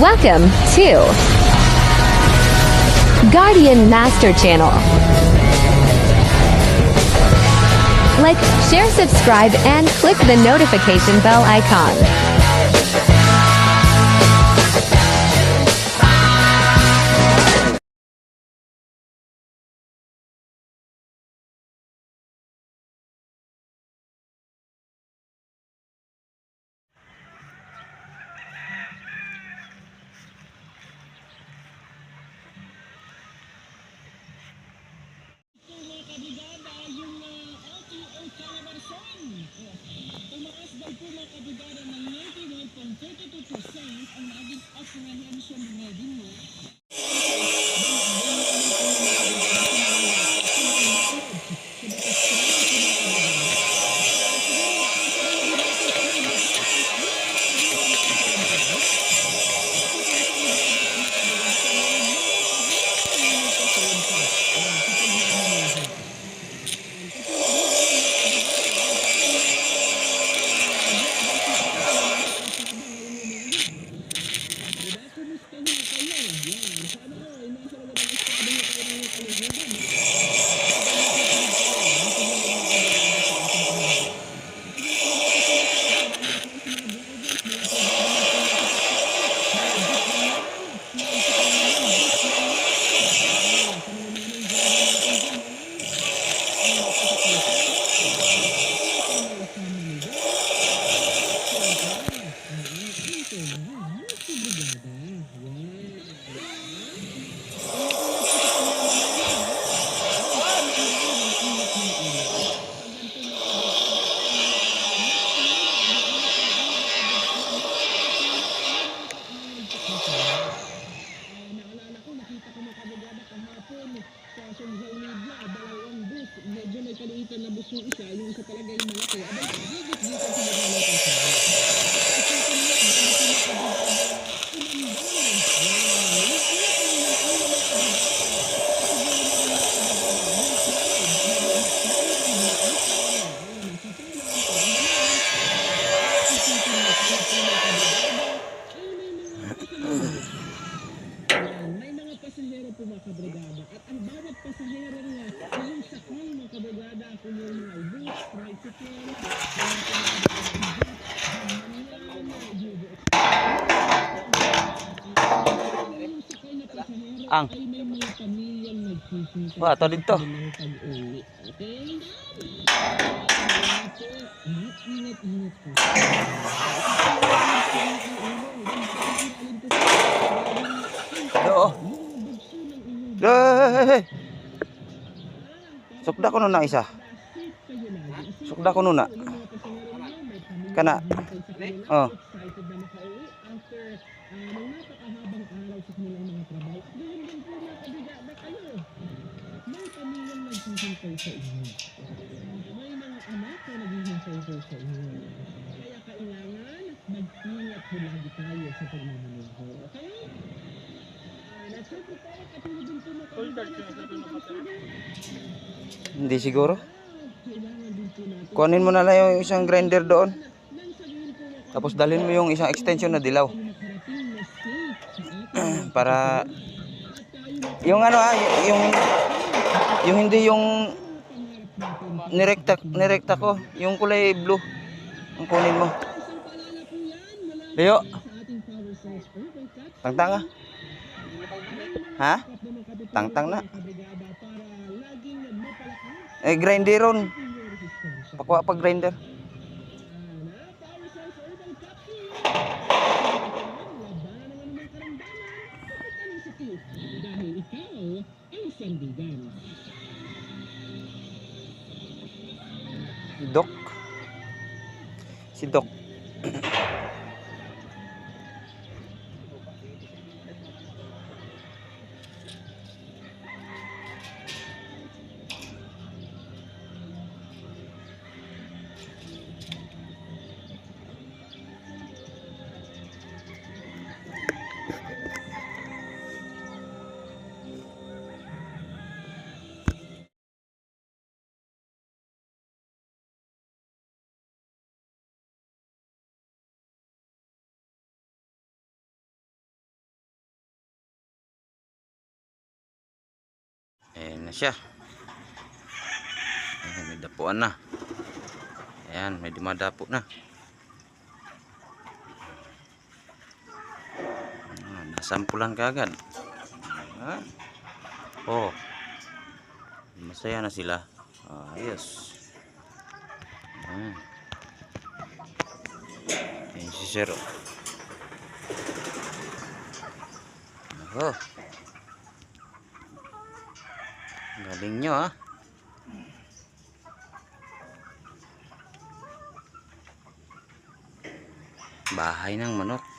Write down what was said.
Welcome to Guardian Master Channel. Like, share, subscribe, and click the notification bell icon. Tumaas daw po mga kabigara ng 99.32% ang naging apprehension revenue. Naalala ko, nakita ko mga kabagada kahapon sa social media, dalawang bus, medyo may kaliitan na bus yung isa, yung isa talaga yung malaki. Abay, higit dito sa mga natin sa may mga pasahero po mga kabrigada at ang bawat pasahero niya yung sakay mga kabrigada kung yung mga bus, tricycle, yung sakay na pasahero Ang ay may mga pamilyang nagsisintay ba ito dito? ng pag-uwi. Okay? Ingat po. Oo. Eh. Sukda ko na isa. Sukda ko na. Kana. Oh. May pamilyang naghihintay sa inyo. May mga anak na naghihintay sa inyo. Kaya kailangan mag-ingat po lagi tayo sa pagmamaneho. Okay? Nagsipro tayo katulad din po mga kabigana sa ating pagsusunod. Hindi siguro. Kailangan din po natin. Kuhanin mo na lang yung isang grinder doon. Tapos dalhin mo yung isang extension na dilaw. Para yung ano yung hindi yung nirekta ko, yung kulay blue. Ang kunin mo. Leo. Tangtang ah. Ha? Tangtang na. Eh grinder ron. Pakuha pa grinder. Dahil ikaw ay sandigan. Dok. Si Dok. Ayan na siya. Ayan, may dapuan na. Ayan, may dumadapo na. Nasampulan ka agad. Oh, masaya na sila. Ayos. Ayan si Sir. Oh, galing nyo ha. Bahay ng manok.